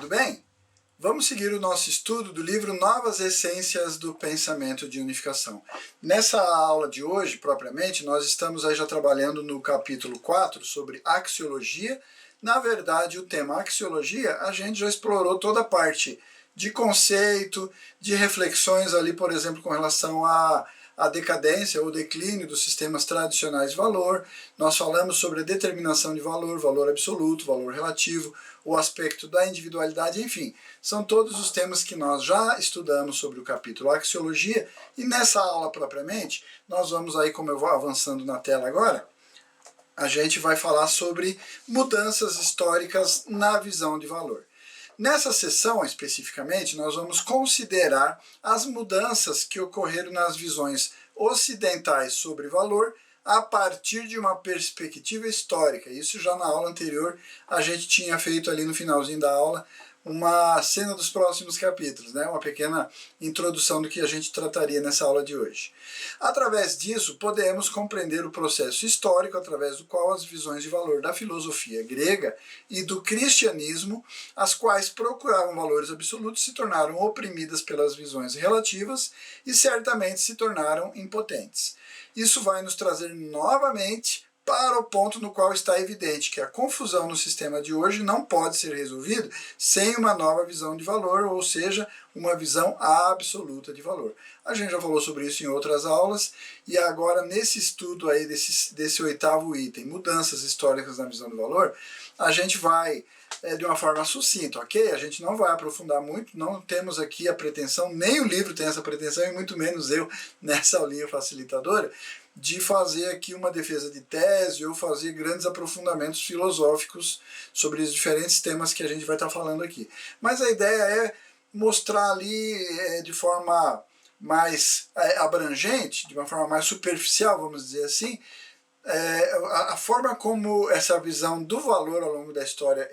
tudo bem? Vamos seguir o nosso estudo do livro Novas Essências do Pensamento de Unificação. Nessa aula de hoje, propriamente, nós estamos aí já trabalhando no capítulo 4 sobre axiologia. Na verdade, o tema axiologia, a gente já explorou toda a parte de conceito, de reflexões ali, por exemplo, com relação à decadência ou declínio dos sistemas tradicionais de valor. Nós falamos sobre a determinação de valor, valor absoluto, valor relativo, o aspecto da individualidade, enfim. São todos os temas que nós já estudamos sobre o capítulo axiologia, e nessa aula propriamente, nós vamos aí, como eu vou avançando na tela agora, a gente vai falar sobre mudanças históricas na visão de valor. Nessa sessão, especificamente, nós vamos considerar as mudanças que ocorreram nas visões ocidentais sobre valor a partir de uma perspectiva histórica. Isso já na aula anterior a gente tinha feito ali no finalzinho da aula uma cena dos próximos capítulos, né? Uma pequena introdução do que a gente trataria nessa aula de hoje. Através disso, podemos compreender o processo histórico através do qual as visões de valor da filosofia grega e do cristianismo, as quais procuravam valores absolutos, se tornaram oprimidas pelas visões relativas e certamente se tornaram impotentes. Isso vai nos trazer novamente para o ponto no qual está evidente que a confusão no sistema de hoje não pode ser resolvida sem uma nova visão de valor, ou seja, uma visão absoluta de valor. A gente já falou sobre isso em outras aulas, e agora nesse estudo aí desse oitavo item, mudanças históricas na visão do valor, a gente vai de uma forma sucinta, ok? A gente não vai aprofundar muito, não temos aqui a pretensão, nem o livro tem essa pretensão, e muito menos eu nessa aulinha facilitadora, de fazer aqui uma defesa de tese ou fazer grandes aprofundamentos filosóficos sobre os diferentes temas que a gente vai estar falando aqui. Mas a ideia é mostrar ali de forma mais abrangente, de uma forma mais superficial, vamos dizer assim, a forma como essa visão do valor ao longo da história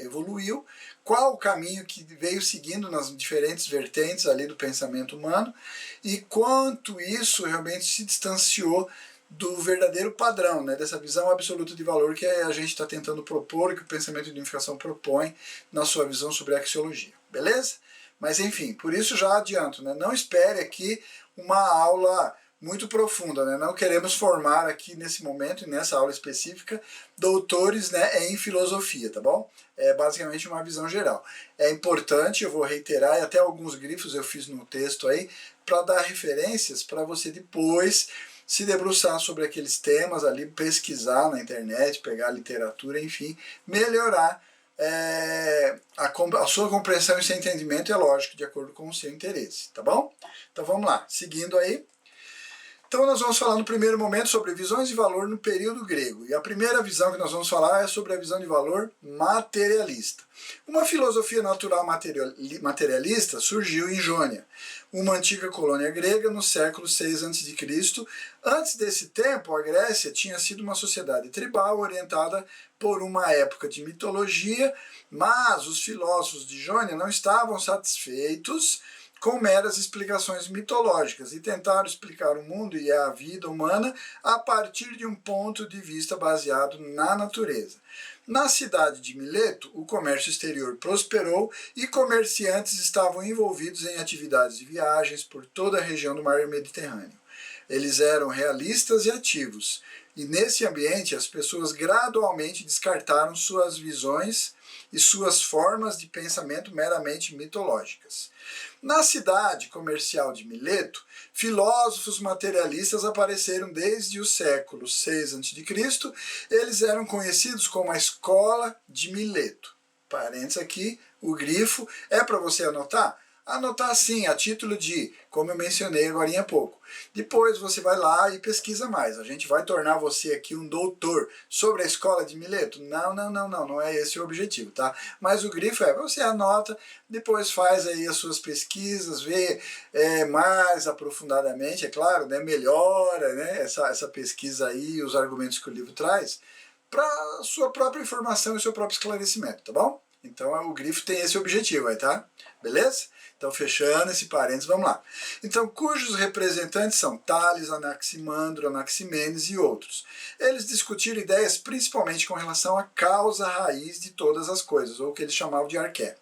evoluiu, qual o caminho que veio seguindo nas diferentes vertentes ali do pensamento humano e quanto isso realmente se distanciou do verdadeiro padrão, né, dessa visão absoluta de valor que a gente está tentando propor, que o pensamento de unificação propõe na sua visão sobre a axiologia. Beleza? Mas enfim, por isso já adianto, né, não espere aqui uma aula muito profunda, né? Não queremos formar aqui nesse momento e nessa aula específica doutores, né, em filosofia, tá bom? É basicamente uma visão geral. É importante, eu vou reiterar, e até alguns grifos eu fiz no texto aí, para dar referências para você depois se debruçar sobre aqueles temas ali, pesquisar na internet, pegar literatura, enfim, melhorar a sua compreensão e seu entendimento, é lógico, de acordo com o seu interesse, tá bom? Então vamos lá, seguindo aí. Então nós vamos falar no primeiro momento sobre visões de valor no período grego. E a primeira visão que nós vamos falar é sobre a visão de valor materialista. Uma filosofia natural materialista surgiu em Jônia, uma antiga colônia grega no século 6 a.C. Antes desse tempo, a Grécia tinha sido uma sociedade tribal orientada por uma época de mitologia, mas os filósofos de Jônia não estavam satisfeitos com meras explicações mitológicas e tentaram explicar o mundo e a vida humana a partir de um ponto de vista baseado na natureza. Na cidade de Mileto, o comércio exterior prosperou e comerciantes estavam envolvidos em atividades de viagens por toda a região do mar Mediterrâneo. Eles eram realistas e ativos, e nesse ambiente as pessoas gradualmente descartaram suas visões e suas formas de pensamento meramente mitológicas. Na cidade comercial de Mileto, filósofos materialistas apareceram desde o século 6 a.C. Eles eram conhecidos como a Escola de Mileto. Parênteses aqui, o grifo é para você anotar? Anotar sim, a título de, como eu mencionei agora há pouco. Depois você vai lá e pesquisa mais. A gente vai tornar você aqui um doutor sobre a Escola de Mileto? Não é esse o objetivo, tá? Mas o grifo você anota, depois faz aí as suas pesquisas, vê mais aprofundadamente, é claro, né, melhora, né, essa pesquisa aí, os argumentos que o livro traz, para sua própria informação e seu próprio esclarecimento, tá bom? Então o grifo tem esse objetivo aí, tá? Beleza? Então, fechando esse parênteses, vamos lá. Então, cujos representantes são Tales, Anaximandro, Anaximenes e outros. Eles discutiram ideias principalmente com relação à causa raiz de todas as coisas, ou o que eles chamavam de arqué.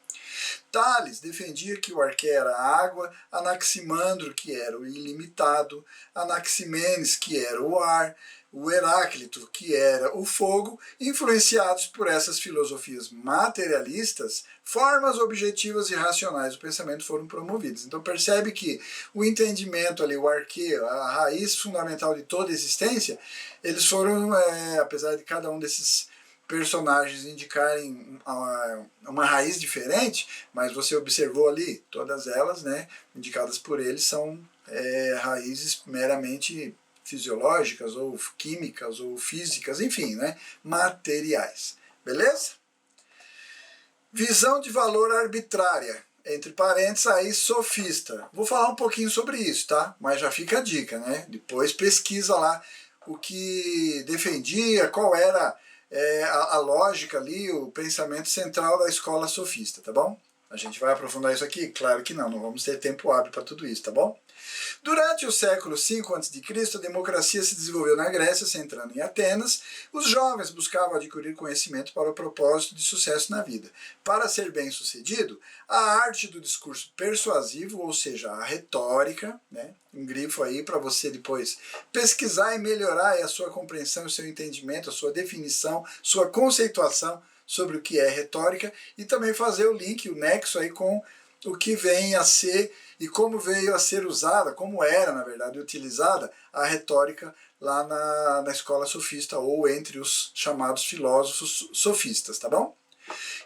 Tales defendia que o arqué era a água, Anaximandro que era o ilimitado, Anaximenes que era o ar, o Heráclito que era o fogo. Influenciados por essas filosofias materialistas, formas objetivas e racionais do pensamento foram promovidas. Então percebe que o entendimento ali, o arquê, a raiz fundamental de toda a existência, eles foram, apesar de cada um desses personagens indicarem uma raiz diferente, mas você observou ali, todas elas, né, indicadas por eles, são raízes meramente fisiológicas, ou químicas, ou físicas, enfim, né, materiais. Beleza? Visão de valor arbitrária, entre parênteses aí, sofista. Vou falar um pouquinho sobre isso, tá? Mas já fica a dica, né? Depois pesquisa lá o que defendia, qual era a lógica ali, o pensamento central da escola sofista, tá bom? A gente vai aprofundar isso aqui? Claro que não vamos ter tempo hábil para tudo isso, tá bom? Durante o século V a.C., a democracia se desenvolveu na Grécia, centrando em Atenas. Os jovens buscavam adquirir conhecimento para o propósito de sucesso na vida. Para ser bem-sucedido, a arte do discurso persuasivo, ou seja, a retórica, né, um grifo aí para você depois pesquisar e melhorar a sua compreensão, o seu entendimento, a sua definição, sua conceituação sobre o que é retórica, e também fazer o link, o nexo aí com o que vem a ser e como veio a ser usada, como era, na verdade, utilizada a retórica lá na escola sofista, ou entre os chamados filósofos sofistas, tá bom?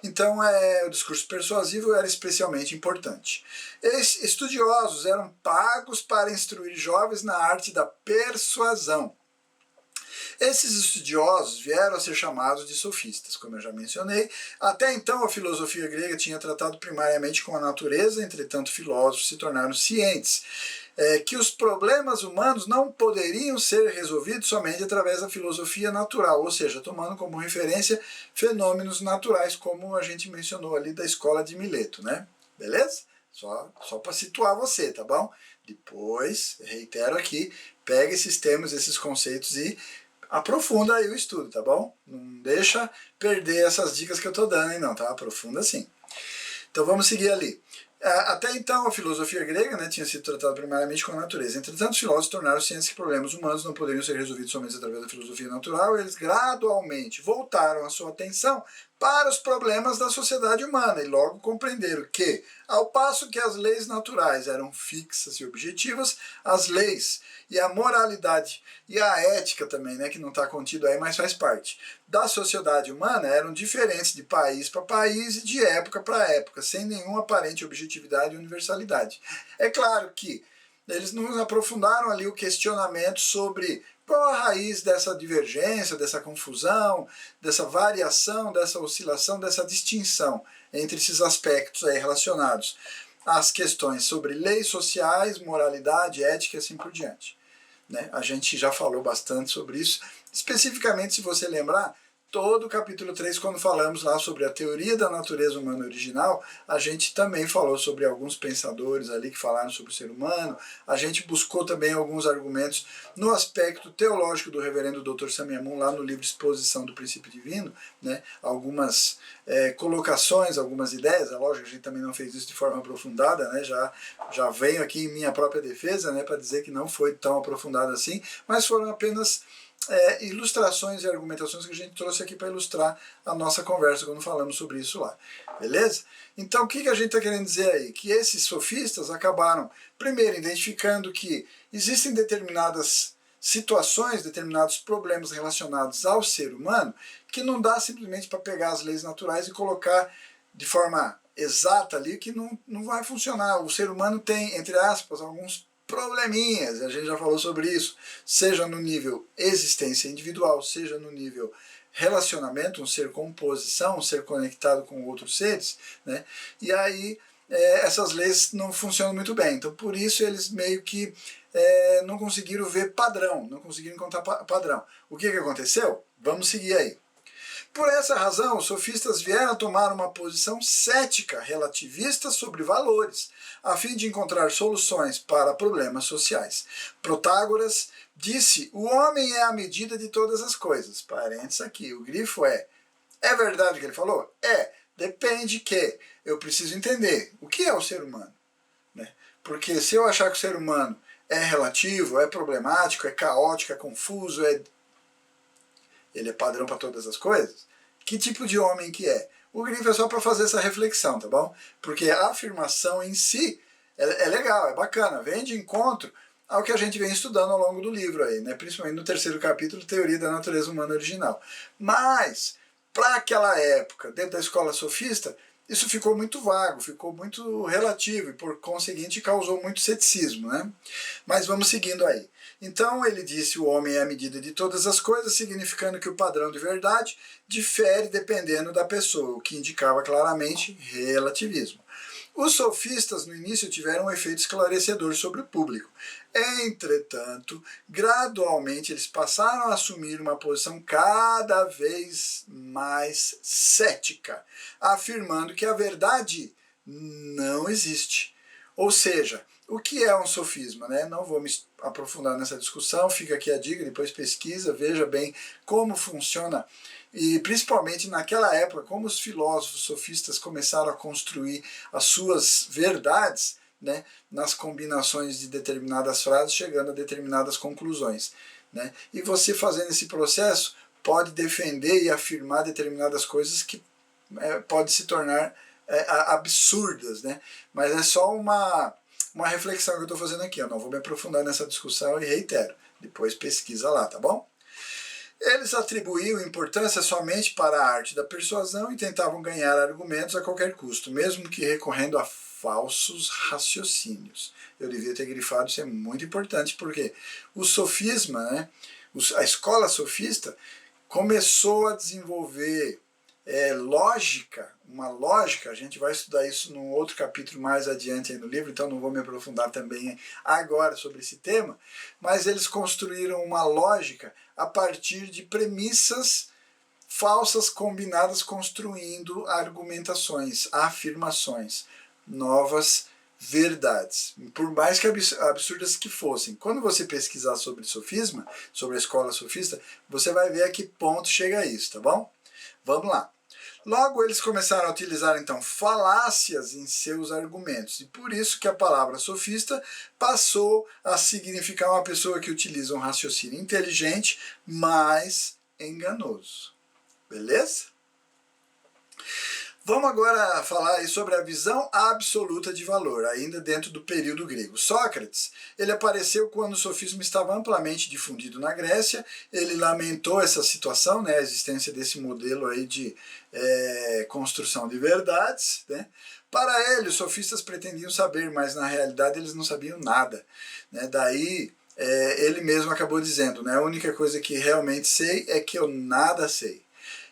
Então, o discurso persuasivo era especialmente importante. Estudiosos eram pagos para instruir jovens na arte da persuasão. Esses estudiosos vieram a ser chamados de sofistas, como eu já mencionei. Até então, a filosofia grega tinha tratado primariamente com a natureza, entretanto, filósofos se tornaram cientes que os problemas humanos não poderiam ser resolvidos somente através da filosofia natural, ou seja, tomando como referência fenômenos naturais, como a gente mencionou ali da escola de Mileto, né? Beleza? Só para situar você, tá bom? Depois, reitero aqui, pega esses termos, esses conceitos e aprofunda aí o estudo, tá bom? Não deixa perder essas dicas que eu estou dando aí não, tá? Aprofunda sim. Então vamos seguir ali. Até então, a filosofia grega, né, tinha sido tratada primariamente com a natureza. Entretanto, os filósofos tornaram cientes que problemas humanos não poderiam ser resolvidos somente através da filosofia natural. Eles gradualmente voltaram a sua atenção para os problemas da sociedade humana e logo compreenderam que, ao passo que as leis naturais eram fixas e objetivas, as leis e a moralidade e a ética também, né, que não está contido aí, mas faz parte, da sociedade humana eram diferentes de país para país e de época para época, sem nenhuma aparente objetividade e universalidade. É claro que eles não aprofundaram ali o questionamento sobre qual a raiz dessa divergência, dessa confusão, dessa variação, dessa oscilação, dessa distinção entre esses aspectos aí relacionados às questões sobre leis sociais, moralidade, ética e assim por diante. Né? A gente já falou bastante sobre isso. Especificamente, se você lembrar, todo o capítulo 3, quando falamos lá sobre a teoria da natureza humana original, a gente também falou sobre alguns pensadores ali que falaram sobre o ser humano. A gente buscou também alguns argumentos no aspecto teológico do reverendo Dr. Samyamun, lá no livro Exposição do Princípio Divino, né? Algumas colocações, algumas ideias. É lógico que a gente também não fez isso de forma aprofundada, né? Já venho aqui em minha própria defesa, né, para dizer que não foi tão aprofundado assim, mas foram apenas ilustrações e argumentações que a gente trouxe aqui para ilustrar a nossa conversa quando falamos sobre isso lá. Beleza? Então, o que a gente está querendo dizer aí? Que esses sofistas acabaram, primeiro, identificando que existem determinadas situações, determinados problemas relacionados ao ser humano, que não dá simplesmente para pegar as leis naturais e colocar de forma exata ali, que não vai funcionar. O ser humano tem, entre aspas, alguns probleminhas, a gente já falou sobre isso, seja no nível existência individual, seja no nível relacionamento, um ser composição, um ser conectado com outros seres, né? E aí essas leis não funcionam muito bem, então por isso eles meio que não conseguiram ver padrão, não conseguiram encontrar padrão. O que aconteceu? Vamos seguir aí. Por essa razão, os sofistas vieram a tomar uma posição cética, relativista sobre valores, a fim de encontrar soluções para problemas sociais. Protágoras disse: o homem é a medida de todas as coisas. Parênteses aqui, o grifo é verdade o que ele falou? É, Depende que eu preciso entender o que é o ser humano, né? Porque se eu achar que o ser humano é relativo, é problemático, é caótico, é confuso, ele é padrão para todas as coisas, que tipo de homem que é? O grifo é só para fazer essa reflexão, tá bom? Porque a afirmação em si é legal, é bacana, vem de encontro ao que a gente vem estudando ao longo do livro aí, né? Principalmente no terceiro capítulo, Teoria da Natureza Humana Original. Mas, para aquela época, dentro da escola sofista, isso ficou muito vago, ficou muito relativo e, por conseguinte, causou muito ceticismo, né? Mas vamos seguindo aí. Então ele disse: o homem é a medida de todas as coisas, significando que o padrão de verdade difere dependendo da pessoa, o que indicava claramente relativismo. Os sofistas no início tiveram um efeito esclarecedor sobre o público. Entretanto, gradualmente eles passaram a assumir uma posição cada vez mais cética, afirmando que a verdade não existe. Ou seja, o que é um sofisma, né? Não vou me aprofundar nessa discussão, fica aqui a dica, depois pesquisa, veja bem como funciona. E principalmente naquela época, como os filósofos sofistas começaram a construir as suas verdades, né, nas combinações de determinadas frases, chegando a determinadas conclusões, né? E você fazendo esse processo pode defender e afirmar determinadas coisas que podem se tornar absurdas, né? Mas é só uma reflexão que eu estou fazendo aqui. Eu não vou me aprofundar nessa discussão e reitero. Depois pesquisa lá, tá bom? Eles atribuíam importância somente para a arte da persuasão e tentavam ganhar argumentos a qualquer custo, mesmo que recorrendo a falsos raciocínios. Eu devia ter grifado, isso é muito importante, porque o sofisma, né, a escola sofista, começou a desenvolver uma lógica, a gente vai estudar isso num outro capítulo mais adiante aí no livro, então não vou me aprofundar também agora sobre esse tema, mas eles construíram uma lógica a partir de premissas falsas combinadas, construindo argumentações, afirmações, novas verdades, por mais que absurdas que fossem. Quando você pesquisar sobre sofisma, sobre a escola sofista, você vai ver a que ponto chega isso, tá bom? Vamos lá. Logo, eles começaram a utilizar, então, falácias em seus argumentos. E por isso que a palavra sofista passou a significar uma pessoa que utiliza um raciocínio inteligente, mas enganoso. Beleza? Vamos agora falar sobre a visão absoluta de valor, ainda dentro do período grego. Sócrates, ele apareceu quando o sofismo estava amplamente difundido na Grécia. Ele lamentou essa situação, né, a existência desse modelo aí de construção de verdades, né? Para ele, os sofistas pretendiam saber, mas na realidade eles não sabiam nada, né? Daí ele mesmo acabou dizendo, né, a única coisa que realmente sei é que eu nada sei.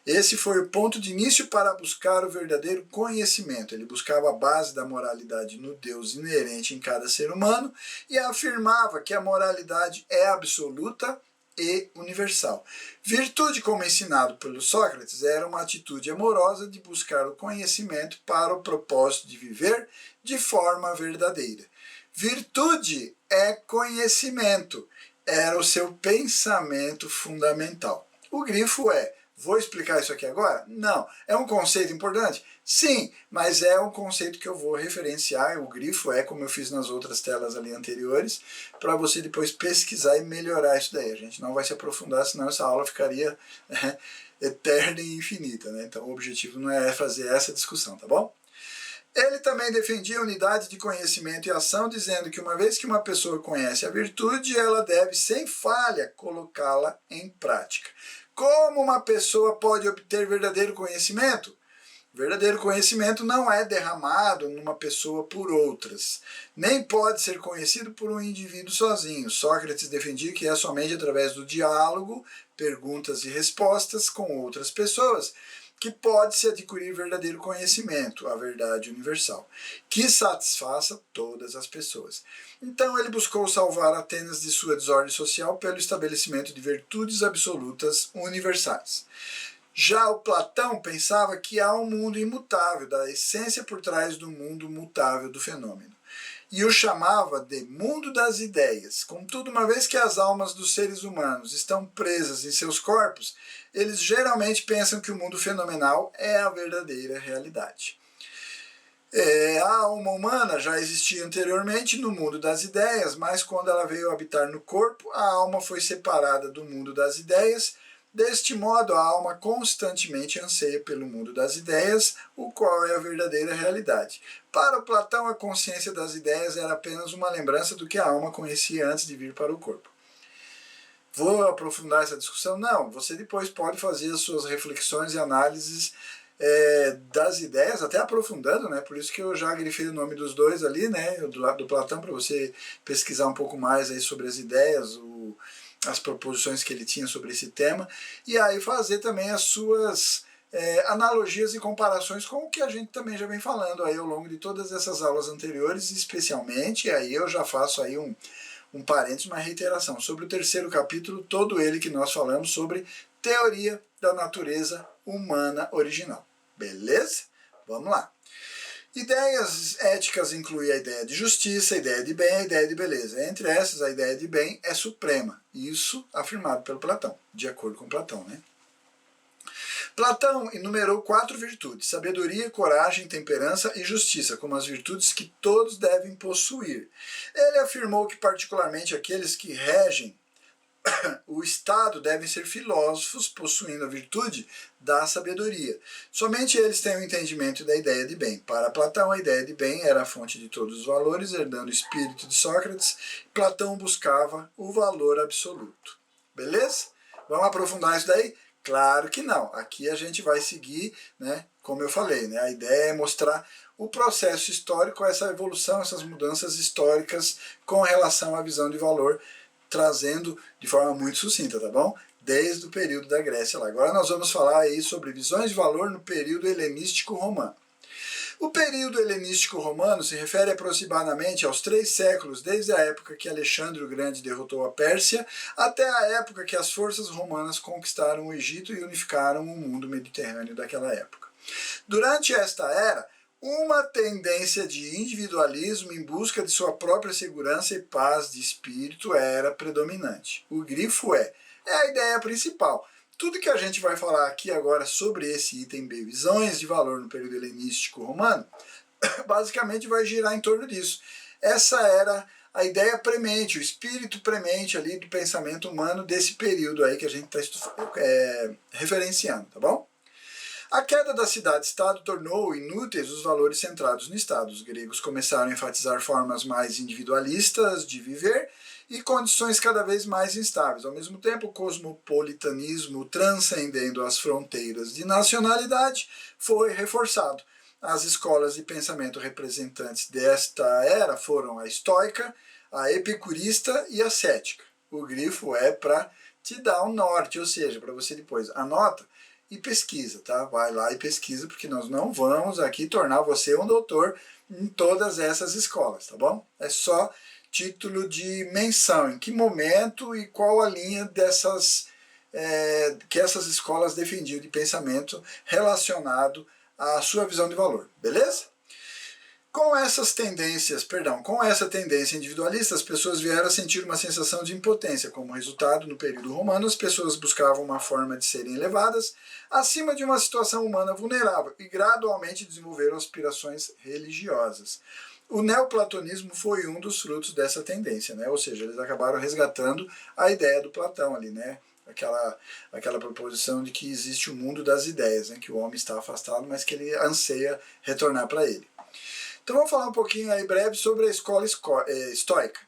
Esse foi o ponto de início para buscar o verdadeiro conhecimento. Ele buscava a base da moralidade no Deus inerente em cada ser humano e afirmava que a moralidade é absoluta e universal. Virtude, como ensinado pelo Sócrates, era uma atitude amorosa de buscar o conhecimento para o propósito de viver de forma verdadeira. Virtude é conhecimento, era o seu pensamento fundamental. O grifo é: vou explicar isso aqui agora? Não. É um conceito importante? Sim, mas é um conceito que eu vou referenciar. O grifo é, como eu fiz nas outras telas ali anteriores, para você depois pesquisar e melhorar isso daí. A gente não vai se aprofundar, senão essa aula ficaria eterna e infinita, né? Então o objetivo não é fazer essa discussão, tá bom? Ele também defendia a unidade de conhecimento e ação, dizendo que uma vez que uma pessoa conhece a virtude, ela deve, sem falha, colocá-la em prática. Como uma pessoa pode obter verdadeiro conhecimento? Verdadeiro conhecimento não é derramado numa pessoa por outras, nem pode ser conhecido por um indivíduo sozinho. Sócrates defendia que é somente através do diálogo, perguntas e respostas com outras pessoas que pode-se adquirir verdadeiro conhecimento, a verdade universal, que satisfaça todas as pessoas. Então ele buscou salvar Atenas de sua desordem social pelo estabelecimento de virtudes absolutas universais. Já o Platão pensava que há um mundo imutável, da essência por trás do mundo mutável do fenômeno. e o chamava de mundo das ideias. Contudo, uma vez que as almas dos seres humanos estão presas em seus corpos, eles geralmente pensam que o mundo fenomenal é a verdadeira realidade. A alma humana já existia anteriormente no mundo das ideias, mas quando ela veio habitar no corpo, a alma foi separada do mundo das ideias. Deste modo, a alma constantemente anseia pelo mundo das ideias, o qual é a verdadeira realidade. Para Platão, a consciência das ideias era apenas uma lembrança do que a alma conhecia antes de vir para o corpo. Vou aprofundar essa discussão? Não, você depois pode fazer as suas reflexões e análises das ideias, até aprofundando, né? Por isso que eu já grifei o nome dos dois ali, né? Do lado do Platão, para você pesquisar um pouco mais aí sobre as ideias, as proposições que ele tinha sobre esse tema, e aí fazer também as suas analogias e comparações com o que a gente também já vem falando aí ao longo de todas essas aulas anteriores, especialmente, aí eu já faço aí um parênteses, uma reiteração, sobre o terceiro capítulo, todo ele que nós falamos sobre teoria da natureza humana original. Beleza? Vamos lá. Ideias éticas incluem a ideia de justiça, a ideia de bem, a ideia de beleza. Entre essas, a ideia de bem é suprema. Isso afirmado pelo Platão, de acordo com Platão, né? Platão enumerou 4 virtudes: sabedoria, coragem, temperança e justiça, como as virtudes que todos devem possuir. Ele afirmou que, particularmente, aqueles que regem o Estado devem ser filósofos, possuindo a virtude da sabedoria. Somente eles têm o entendimento da ideia de bem. Para Platão, a ideia de bem era a fonte de todos os valores, herdando o espírito de Sócrates. Platão buscava o valor absoluto. Beleza? Vamos aprofundar isso daí? Claro que não. Aqui a gente vai seguir, né, como eu falei, né, a ideia é mostrar o processo histórico, essa evolução, essas mudanças históricas com relação à visão de valor, trazendo de forma muito sucinta, tá bom? Desde o período da Grécia lá. Agora nós vamos falar aí sobre visões de valor no período helenístico romano. O período helenístico romano se refere aproximadamente aos 3 séculos, desde a época que Alexandre o Grande derrotou a Pérsia, até a época que as forças romanas conquistaram o Egito e unificaram o mundo mediterrâneo daquela época. Durante esta era, uma tendência de individualismo em busca de sua própria segurança e paz de espírito era predominante. O grifo é a ideia principal. Tudo que a gente vai falar aqui agora sobre esse item B, visões de valor no período helenístico romano, basicamente vai girar em torno disso. Essa era a ideia premente, o espírito premente ali do pensamento humano desse período aí que a gente está referenciando, tá bom? A queda da cidade-estado tornou inúteis os valores centrados no Estado. Os gregos começaram a enfatizar formas mais individualistas de viver e condições cada vez mais instáveis. Ao mesmo tempo, o cosmopolitanismo, transcendendo as fronteiras de nacionalidade, foi reforçado. As escolas de pensamento representantes desta era foram a estoica, a epicurista e a cética. O grifo é para te dar um norte, ou seja, para você depois anota e pesquisa, tá? Vai lá e pesquisa, porque nós não vamos aqui tornar você um doutor em todas essas escolas, tá bom? É só título de menção, em que momento e qual a linha dessas que essas escolas defendiam de pensamento relacionado à sua visão de valor, beleza? Com essa tendência individualista, as pessoas vieram a sentir uma sensação de impotência. Como resultado, no período romano, as pessoas buscavam uma forma de serem elevadas acima de uma situação humana vulnerável e gradualmente desenvolveram aspirações religiosas. O neoplatonismo foi um dos frutos dessa tendência, né? Ou seja, eles acabaram resgatando a ideia do Platão ali, né? Aquela proposição de que existe o mundo das ideias, né? Que o homem está afastado, mas que ele anseia retornar para ele. Então vamos falar um pouquinho aí breve sobre a escola estoica.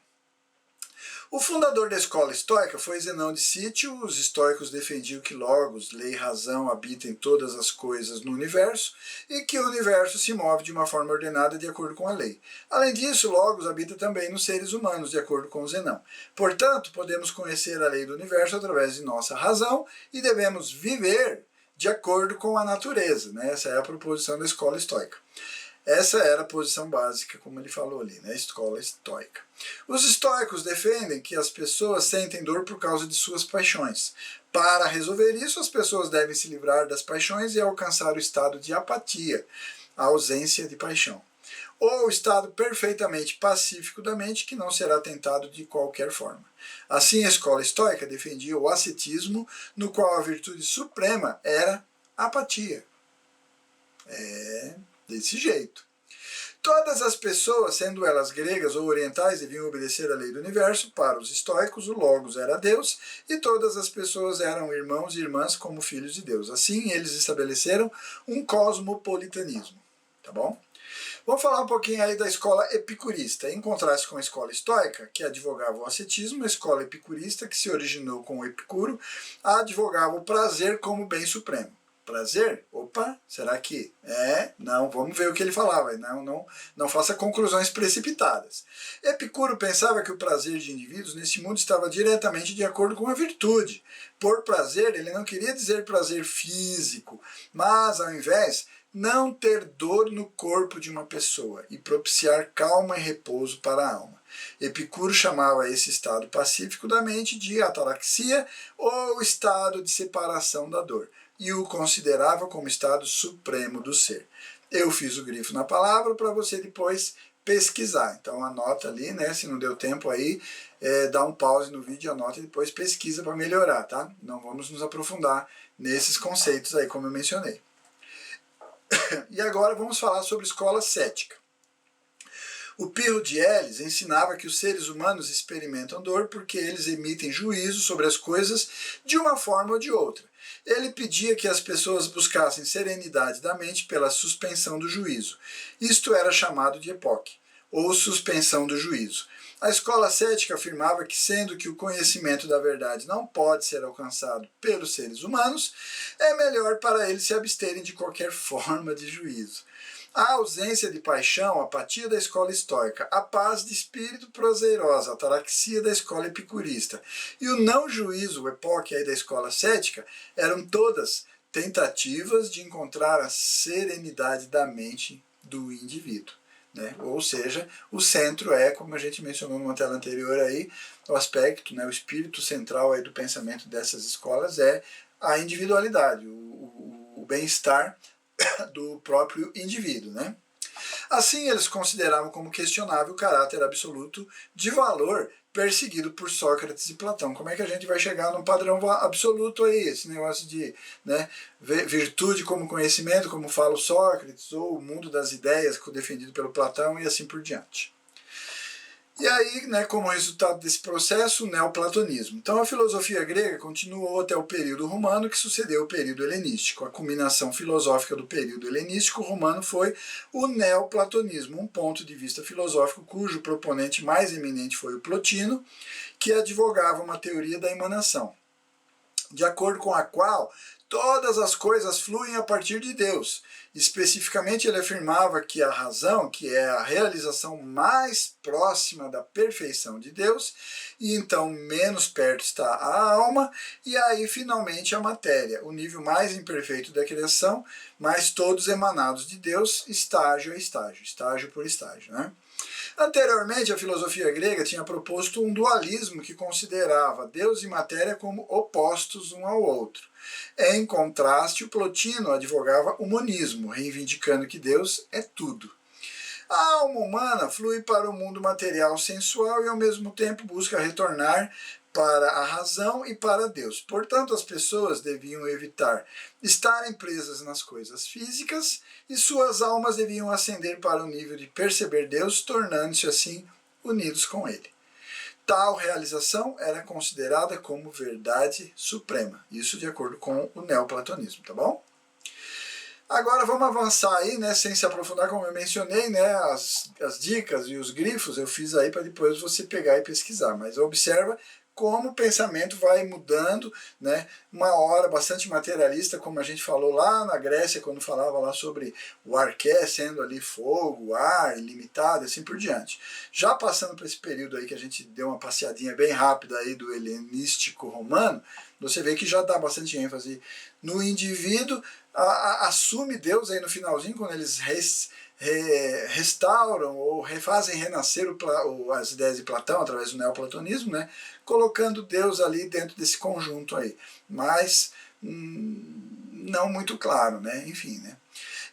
O fundador da escola estoica foi Zenão de Cítio. Os estoicos defendiam que Logos, lei e razão, habitam todas as coisas no universo e que o universo se move de uma forma ordenada de acordo com a lei. Além disso, Logos habita também nos seres humanos, de acordo com Zenão. Portanto, podemos conhecer a lei do universo através de nossa razão e devemos viver de acordo com a natureza, né? Essa é a proposição da escola estoica. Essa era a posição básica, como ele falou ali, né? Escola estoica. Os estoicos defendem que as pessoas sentem dor por causa de suas paixões. Para resolver isso, as pessoas devem se livrar das paixões e alcançar o estado de apatia, a ausência de paixão. ou o estado perfeitamente pacífico da mente que não será tentado de qualquer forma. Assim, a escola estoica defendia o ascetismo, no qual a virtude suprema era a apatia. Desse jeito. Todas as pessoas, sendo elas gregas ou orientais, deviam obedecer à lei do universo. Para os estoicos, o Logos era Deus, e todas as pessoas eram irmãos e irmãs como filhos de Deus. Assim, eles estabeleceram um cosmopolitanismo. Tá bom? Vamos falar um pouquinho aí da escola epicurista. Em contraste com a escola estoica, que advogava o ascetismo, a escola epicurista, que se originou com o Epicuro, advogava o prazer como bem supremo. Prazer? Opa, será que? Não, vamos ver o que ele falava. Não faça conclusões precipitadas. Epicuro pensava que o prazer de indivíduos nesse mundo estava diretamente de acordo com a virtude. Por prazer, ele não queria dizer prazer físico, mas, ao invés, não ter dor no corpo de uma pessoa e propiciar calma e repouso para a alma. Epicuro chamava esse estado pacífico da mente de ataraxia ou estado de separação da dor, e o considerava como estado supremo do ser. Eu fiz o grifo na palavra para você depois pesquisar. Então anota ali, né? Se não deu tempo aí, dá um pause no vídeo, anota e depois pesquisa para melhorar, tá? Não vamos nos aprofundar nesses conceitos aí, como eu mencionei. E agora vamos falar sobre escola cética. O Pirro de Elis ensinava que os seres humanos experimentam dor porque eles emitem juízo sobre as coisas de uma forma ou de outra. Ele pedia que as pessoas buscassem serenidade da mente pela suspensão do juízo. Isto era chamado de epoque, ou suspensão do juízo. A escola cética afirmava que, sendo que o conhecimento da verdade não pode ser alcançado pelos seres humanos, é melhor para eles se absterem de qualquer forma de juízo. A ausência de paixão, a apatia da escola estoica, a paz de espírito prazerosa, a ataraxia da escola epicurista e o não juízo, o epoque aí da escola cética, eram todas tentativas de encontrar a serenidade da mente do indivíduo. Né? Ou seja, o centro é, como a gente mencionou numa tela anterior aí, o aspecto, né, o espírito central aí do pensamento dessas escolas é a individualidade, o bem-estar do próprio indivíduo. Né? Assim, eles consideravam como questionável o caráter absoluto de valor perseguido por Sócrates e Platão. Como é que a gente vai chegar num padrão absoluto aí? Esse negócio de, né, virtude como conhecimento, como fala o Sócrates, ou o mundo das ideias defendido pelo Platão e assim por diante. E aí, né, como resultado desse processo, o neoplatonismo. Então a filosofia grega continuou até o período romano, que sucedeu o período helenístico. A culminação filosófica do período helenístico romano foi o neoplatonismo, um ponto de vista filosófico cujo proponente mais eminente foi o Plotino, que advogava uma teoria da emanação, de acordo com a qual todas as coisas fluem a partir de Deus. Especificamente, ele afirmava que a razão, que é a realização mais próxima da perfeição de Deus, e então menos perto está a alma, e aí finalmente a matéria, o nível mais imperfeito da criação, mas todos emanados de Deus, estágio a estágio, estágio por estágio, né? Anteriormente, a filosofia grega tinha proposto um dualismo que considerava Deus e matéria como opostos um ao outro. Em contraste, o Plotino advogava o monismo, reivindicando que Deus é tudo. A alma humana flui para o mundo material sensual e ao mesmo tempo busca retornar para a razão e para Deus. Portanto, as pessoas deviam evitar estarem presas nas coisas físicas e suas almas deviam ascender para o nível de perceber Deus, tornando-se assim unidos com Ele. Tal realização era considerada como verdade suprema. Isso de acordo com o neoplatonismo, tá bom? Agora vamos avançar aí, né, sem se aprofundar, como eu mencionei, né, as dicas e os grifos eu fiz aí para depois você pegar e pesquisar. Mas observa como o pensamento vai mudando, né? Uma hora bastante materialista, como a gente falou lá na Grécia, quando falava lá sobre o arqué sendo ali fogo, ar, ilimitado, assim por diante. Já passando para esse período aí que a gente deu uma passeadinha bem rápida aí do helenístico romano, você vê que já dá bastante ênfase no indivíduo, assume Deus aí no finalzinho, quando eles restauram ou refazem renascer as ideias de Platão através do neoplatonismo, né, colocando Deus ali dentro desse conjunto aí, mas não muito claro, né, enfim, né.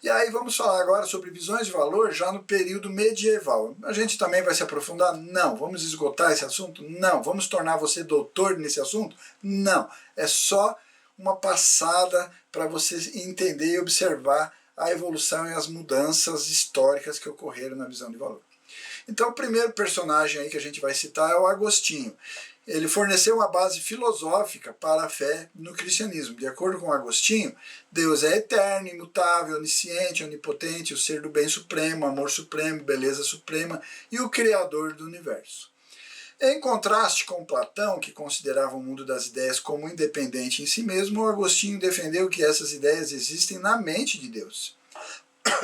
E aí vamos falar agora sobre visões de valor já no período medieval. A gente também vai se aprofundar? Não. Vamos esgotar esse assunto? Não. Vamos tornar você doutor nesse assunto? Não. É só uma passada para você entender e observar a evolução e as mudanças históricas que ocorreram na visão de valor. Então o primeiro personagem aí que a gente vai citar é o Agostinho. Ele forneceu uma base filosófica para a fé no cristianismo. De acordo com Agostinho, Deus é eterno, imutável, onisciente, onipotente, o ser do bem supremo, amor supremo, beleza suprema e o criador do universo. Em contraste com Platão, que considerava o mundo das ideias como independente em si mesmo, Agostinho defendeu que essas ideias existem na mente de Deus.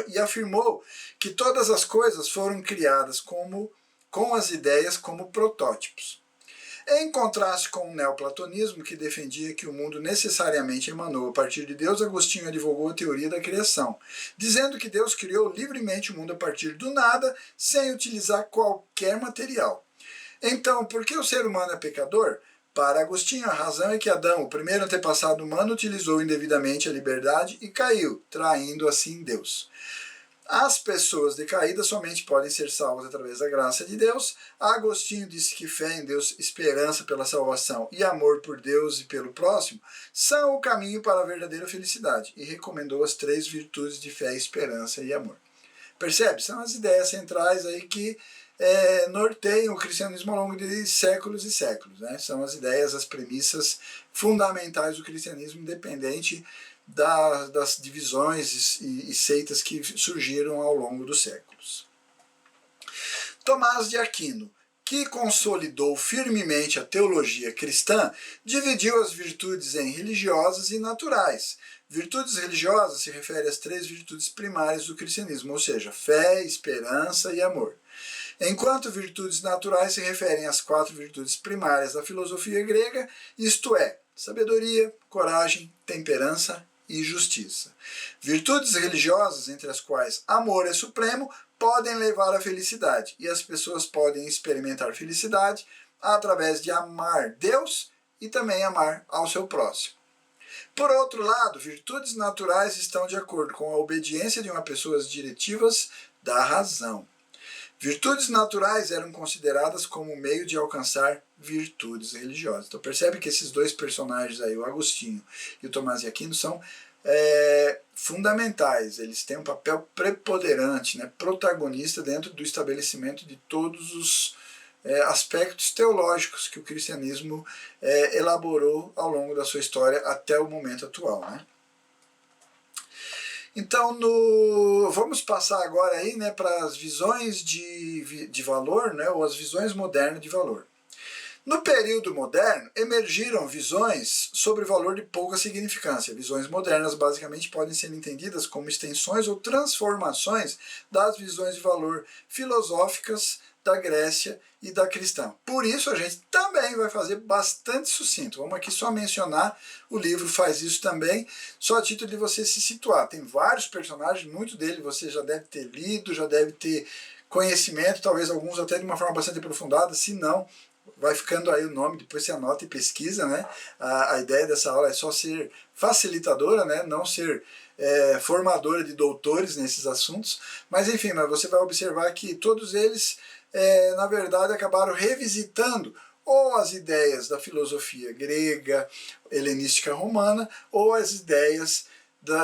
E afirmou que todas as coisas foram criadas com as ideias como protótipos. Em contraste com o neoplatonismo, que defendia que o mundo necessariamente emanou a partir de Deus, Agostinho advogou a teoria da criação, dizendo que Deus criou livremente o mundo a partir do nada, sem utilizar qualquer material. Então, por que o ser humano é pecador? Para Agostinho, a razão é que Adão, o primeiro antepassado humano, utilizou indevidamente a liberdade e caiu, traindo assim Deus. As pessoas decaídas somente podem ser salvas através da graça de Deus. Agostinho disse que fé em Deus, esperança pela salvação e amor por Deus e pelo próximo são o caminho para a verdadeira felicidade e recomendou as 3 virtudes de fé, esperança e amor. Percebe? São as ideias centrais aí que norteiam o cristianismo ao longo de séculos e séculos, né? São as ideias, as premissas fundamentais do cristianismo, independente das divisões e seitas que surgiram ao longo dos séculos. Tomás de Aquino, que consolidou firmemente a teologia cristã, dividiu as virtudes em religiosas e naturais. Virtudes religiosas se refere às 3 virtudes primárias do cristianismo, ou seja, fé, esperança e amor. Enquanto virtudes naturais se referem às 4 virtudes primárias da filosofia grega, isto é, sabedoria, coragem, temperança e justiça. Virtudes religiosas, entre as quais amor é supremo, podem levar à felicidade, e as pessoas podem experimentar felicidade através de amar Deus e também amar ao seu próximo. Por outro lado, virtudes naturais estão de acordo com a obediência de uma pessoa às diretivas da razão. Virtudes naturais eram consideradas como meio de alcançar virtudes religiosas. Então percebe que esses 2 personagens aí, o Agostinho e o Tomás de Aquino, são fundamentais. Eles têm um papel preponderante, né, protagonista dentro do estabelecimento de todos os aspectos teológicos que o cristianismo elaborou ao longo da sua história até o momento atual, né? Então, vamos passar agora aí, né, para as visões de valor, né, ou as visões modernas de valor. No período moderno, emergiram visões sobre valor de pouca significância. Visões modernas basicamente podem ser entendidas como extensões ou transformações das visões de valor filosóficas da Grécia e da cristã. Por isso a gente também vai fazer bastante sucinto. Vamos aqui só mencionar, o livro faz isso também, só a título de você se situar. Tem vários personagens, muito dele você já deve ter lido, já deve ter conhecimento, talvez alguns até de uma forma bastante aprofundada, se não, vai ficando aí o nome, depois você anota e pesquisa, né? A ideia dessa aula é só ser facilitadora, né? Não ser formadora de doutores nesses assuntos, mas enfim, mas você vai observar que todos eles, na verdade, acabaram revisitando ou as ideias da filosofia grega, helenística romana, ou as ideias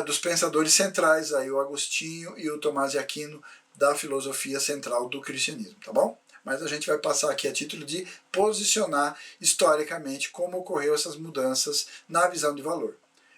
dos pensadores centrais, aí, o Agostinho e o Tomás de Aquino, da filosofia central do cristianismo, tá bom? Mas a gente vai passar aqui a título de posicionar historicamente como ocorreu essas mudanças na visão de valor.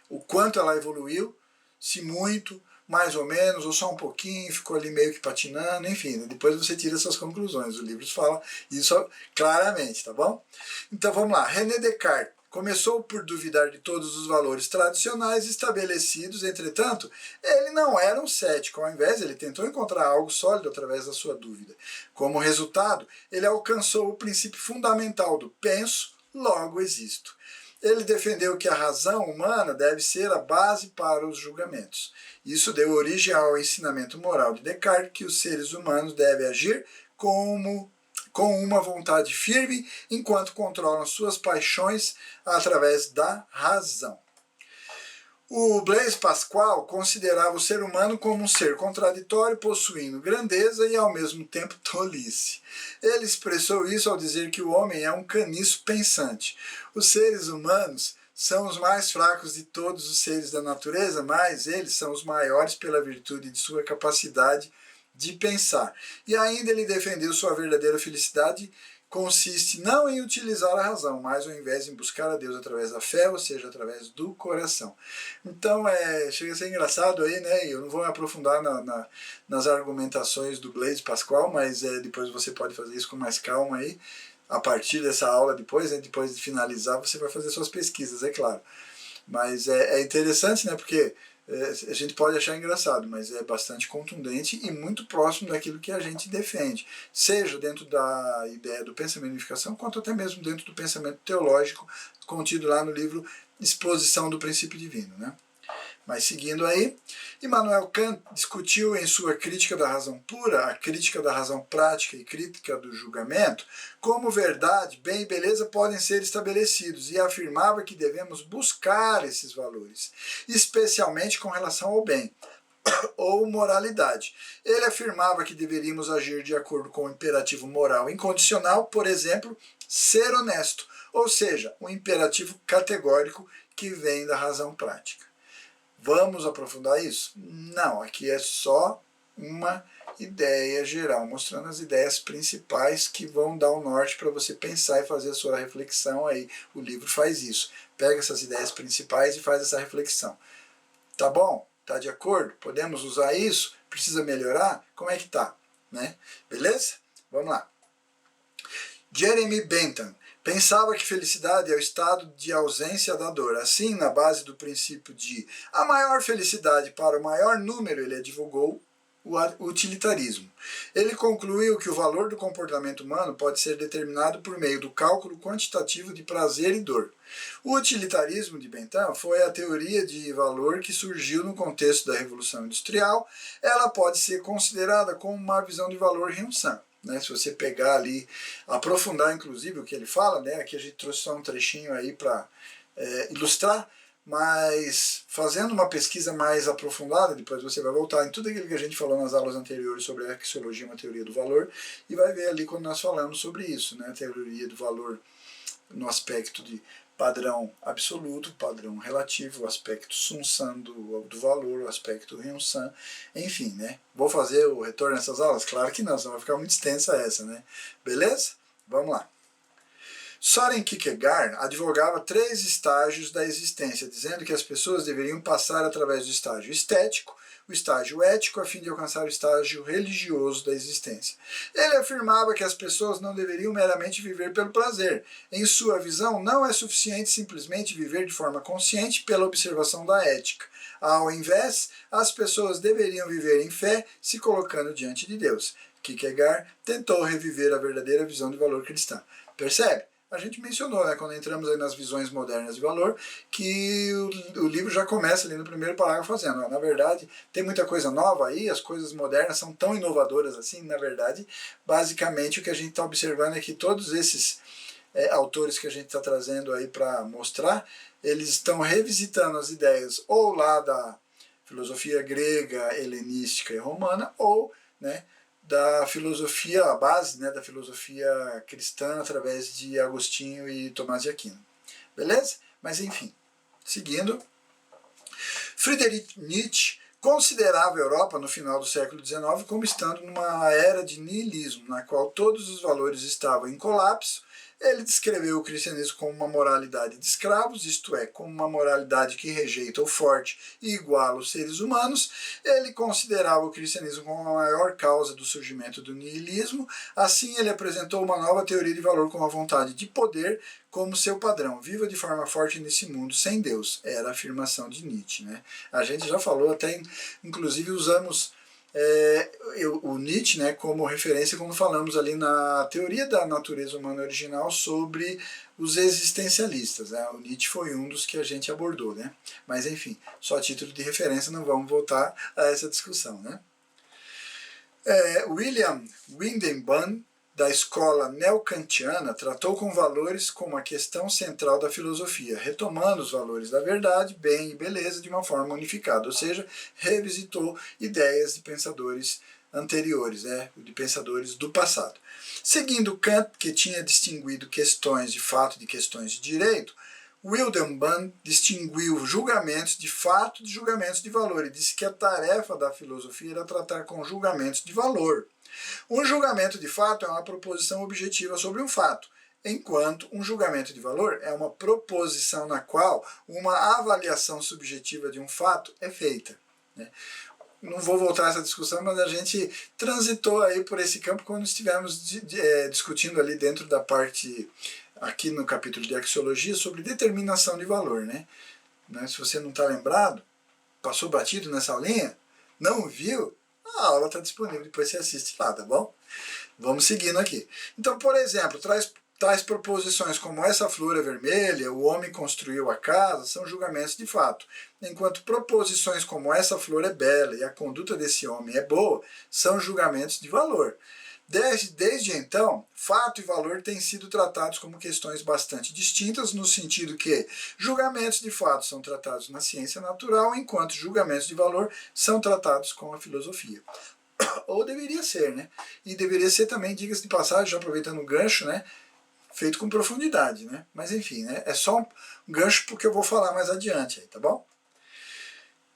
O quanto ela evoluiu, se muito, mais ou menos, ou só um pouquinho, ficou ali meio que patinando, enfim, depois você tira suas conclusões. O livro fala isso claramente, tá bom? Então vamos lá. René Descartes começou por duvidar de todos os valores tradicionais estabelecidos, entretanto, ele não era um cético, ao invés, ele tentou encontrar algo sólido através da sua dúvida. Como resultado, ele alcançou o princípio fundamental do penso, logo existo. Ele defendeu que a razão humana deve ser a base para os julgamentos. Isso deu origem ao ensinamento moral de Descartes, que os seres humanos devem agir com uma vontade firme, enquanto controlam suas paixões através da razão. O Blaise Pascal considerava o ser humano como um ser contraditório, possuindo grandeza e ao mesmo tempo tolice. Ele expressou isso ao dizer que o homem é um caniço pensante. Os seres humanos são os mais fracos de todos os seres da natureza, mas eles são os maiores pela virtude de sua capacidade de pensar. E ainda ele defendeu sua verdadeira felicidade consiste não em utilizar a razão, mas ao invés de buscar a Deus através da fé, ou seja, através do coração. Então, chega a ser engraçado aí, né? Eu não vou me aprofundar nas argumentações do Blaise Pascal, mas depois você pode fazer isso com mais calma aí, a partir dessa aula depois, né? Depois de finalizar, você vai fazer suas pesquisas, é claro. Mas é interessante, né? Porque a gente pode achar engraçado, mas é bastante contundente e muito próximo daquilo que a gente defende, seja dentro da ideia do pensamento de unificação, quanto até mesmo dentro do pensamento teológico contido lá no livro Exposição do Princípio Divino, né? Mas seguindo aí, Immanuel Kant discutiu em sua crítica da razão pura, a crítica da razão prática e crítica do julgamento, como verdade, bem e beleza podem ser estabelecidos, e afirmava que devemos buscar esses valores, especialmente com relação ao bem, ou moralidade. Ele afirmava que deveríamos agir de acordo com o imperativo moral incondicional, por exemplo, ser honesto, ou seja, um imperativo categórico que vem da razão prática. Vamos aprofundar isso? Não, aqui é só uma ideia geral, mostrando as ideias principais que vão dar o norte para você pensar e fazer a sua reflexão aí. O livro faz isso. Pega essas ideias principais e faz essa reflexão. Tá bom? Tá de acordo? Podemos usar isso? Precisa melhorar? Como é que tá? Né? Beleza? Vamos lá. Jeremy Bentham pensava que felicidade é o estado de ausência da dor. Assim, na base do princípio de a maior felicidade para o maior número, ele advogou o utilitarismo. Ele concluiu que o valor do comportamento humano pode ser determinado por meio do cálculo quantitativo de prazer e dor. O utilitarismo de Bentham foi a teoria de valor que surgiu no contexto da Revolução Industrial. Ela pode ser considerada como uma visão de valor Ryun-san. Né, se você pegar ali, aprofundar inclusive o que ele fala, né, aqui a gente trouxe só um trechinho aí para ilustrar, mas fazendo uma pesquisa mais aprofundada, depois você vai voltar em tudo aquilo que a gente falou nas aulas anteriores sobre a axiologia, uma teoria do valor, e vai ver ali quando nós falamos sobre isso, né, a teoria do valor no aspecto de padrão absoluto, padrão relativo, o aspecto Sun-san do valor, o aspecto Ryun-san, enfim, né? Vou fazer o retorno nessas aulas? Claro que não, senão vai ficar muito extensa essa, né? Beleza? Vamos lá. Soren Kierkegaard advogava 3 estágios da existência, dizendo que as pessoas deveriam passar através do estágio estético, o estágio ético, a fim de alcançar o estágio religioso da existência. Ele afirmava que as pessoas não deveriam meramente viver pelo prazer. Em sua visão, não é suficiente simplesmente viver de forma consciente pela observação da ética. Ao invés, as pessoas deveriam viver em fé, se colocando diante de Deus. Kierkegaard tentou reviver a verdadeira visão de valor cristã. Percebe? A gente mencionou, né, quando entramos aí nas visões modernas de valor, que o livro já começa ali no primeiro parágrafo fazendo. Na verdade, tem muita coisa nova aí, as coisas modernas são tão inovadoras assim, na verdade, basicamente o que a gente está observando é que todos esses autores que a gente está trazendo aí para mostrar, eles estão revisitando as ideias ou lá da filosofia grega, helenística e romana, ou, né, da filosofia, a base, né, da filosofia cristã através de Agostinho e Tomás de Aquino. Beleza? Mas enfim, seguindo. Friedrich Nietzsche considerava a Europa no final do século XIX como estando numa era de niilismo, na qual todos os valores estavam em colapso. Ele descreveu o cristianismo como uma moralidade de escravos, isto é, como uma moralidade que rejeita o forte e iguala os seres humanos. Ele considerava o cristianismo como a maior causa do surgimento do niilismo. Assim, ele apresentou uma nova teoria de valor com a vontade de poder como seu padrão. Viva de forma forte nesse mundo sem Deus. Era a afirmação de Nietzsche, né? A gente já falou, até inclusive usamos o Nietzsche, né, como referência quando falamos ali na teoria da natureza humana original sobre os existencialistas. Né? O Nietzsche foi um dos que a gente abordou. Né? Mas enfim, só a título de referência, não vamos voltar a essa discussão. Né? William Windenburn, da escola neocantiana, tratou com valores como a questão central da filosofia, retomando os valores da verdade, bem e beleza de uma forma unificada, ou seja, revisitou ideias de pensadores anteriores, né, de pensadores do passado. Seguindo Kant, que tinha distinguido questões de fato de questões de direito, Windenburn distinguiu julgamentos de fato de julgamentos de valor e disse que a tarefa da filosofia era tratar com julgamentos de valor. Um julgamento de fato é uma proposição objetiva sobre um fato, enquanto um julgamento de valor é uma proposição na qual uma avaliação subjetiva de um fato é feita. Né? Não vou voltar a essa discussão, mas a gente transitou aí por esse campo quando estivemos discutindo ali dentro da parte, aqui no capítulo de axiologia, sobre determinação de valor. Né? Se você não está lembrado, passou batido nessa aulinha, não viu, a aula está disponível, depois você assiste lá, tá bom? Vamos seguindo aqui. Então, por exemplo, tais proposições como essa flor é vermelha, o homem construiu a casa, são julgamentos de fato. Enquanto proposições como essa flor é bela e a conduta desse homem é boa, são julgamentos de valor. Desde então, fato e valor têm sido tratados como questões bastante distintas, no sentido que julgamentos de fato são tratados na ciência natural, enquanto julgamentos de valor são tratados com a filosofia. Ou deveria ser, né? E deveria ser também, diga-se de passagem, já aproveitando o gancho, né? Feito com profundidade, né? Mas enfim, né? É só um gancho porque eu vou falar mais adiante aí, tá bom?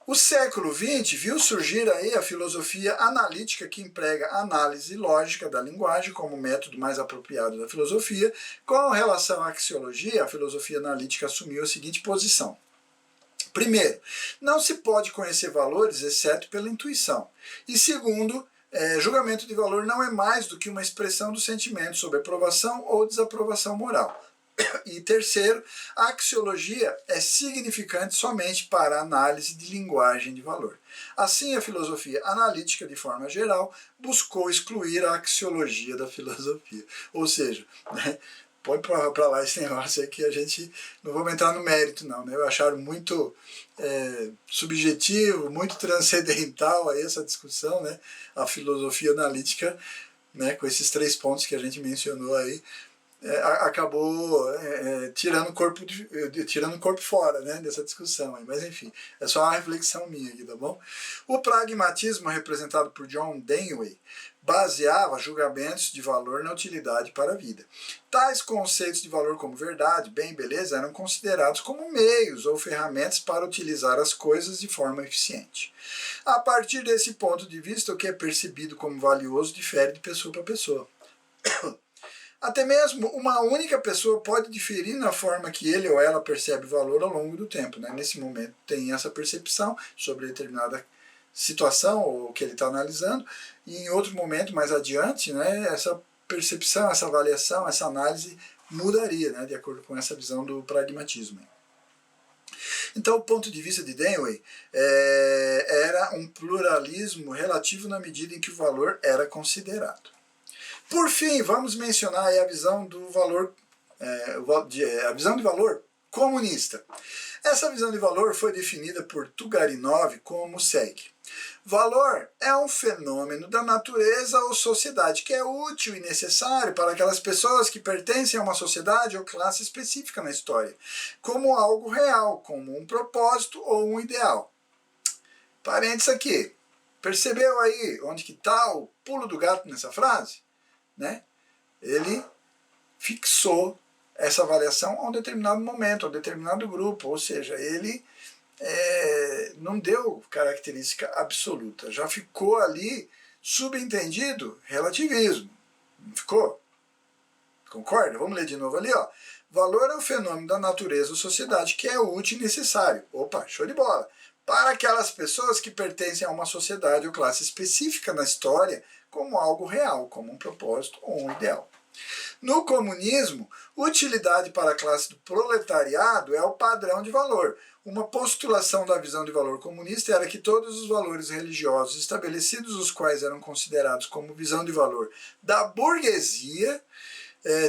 O século XX viu surgir aí a filosofia analítica, que emprega a análise lógica da linguagem como método mais apropriado da filosofia. Com relação à axiologia, a filosofia analítica assumiu a seguinte posição. Primeiro, não se pode conhecer valores exceto pela intuição. E segundo, julgamento de valor não é mais do que uma expressão do sentimento sobre aprovação ou desaprovação moral. E terceiro, a axiologia é significante somente para a análise de linguagem de valor. Assim, a filosofia analítica, de forma geral, buscou excluir a axiologia da filosofia. Ou seja, né, põe para lá esse negócio aí que a gente não vamos entrar no mérito, não. Né? Eu acharam muito subjetivo, muito transcendental aí essa discussão, né? A filosofia analítica, né, com esses 3 pontos que a gente mencionou aí, acabou tirando o corpo fora, né, dessa discussão. Aí. Mas enfim, é só uma reflexão minha aqui, tá bom? O pragmatismo, representado por John Dewey, baseava julgamentos de valor na utilidade para a vida. Tais conceitos de valor como verdade, bem e beleza eram considerados como meios ou ferramentas para utilizar as coisas de forma eficiente. A partir desse ponto de vista, o que é percebido como valioso difere de pessoa para pessoa. Até mesmo uma única pessoa pode diferir na forma que ele ou ela percebe o valor ao longo do tempo. Né? Nesse momento tem essa percepção sobre determinada situação ou que ele está analisando, e em outro momento, mais adiante, né, essa percepção, essa avaliação, essa análise mudaria, né, de acordo com essa visão do pragmatismo. Então, o ponto de vista de Dewey era um pluralismo relativo na medida em que o valor era considerado. Por fim, vamos mencionar aí a visão do valor, a visão de valor comunista. Essa visão de valor foi definida por Tugarinov como segue. Valor é um fenômeno da natureza ou sociedade que é útil e necessário para aquelas pessoas que pertencem a uma sociedade ou classe específica na história, como algo real, como um propósito ou um ideal. Parênteses aqui. Percebeu aí onde que está o pulo do gato nessa frase? Né? Ele fixou essa avaliação a um determinado momento, a um determinado grupo, ou seja, ele não deu característica absoluta, já ficou ali subentendido relativismo, não ficou? Concorda? Vamos ler de novo ali, ó. Valor é um fenômeno da natureza ou sociedade que é útil e necessário. Opa, show de bola! Para aquelas pessoas que pertencem a uma sociedade ou classe específica na história, como algo real, como um propósito ou um ideal. No comunismo, utilidade para a classe do proletariado é o padrão de valor. Uma postulação da visão de valor comunista era que todos os valores religiosos estabelecidos, os quais eram considerados como visão de valor da burguesia,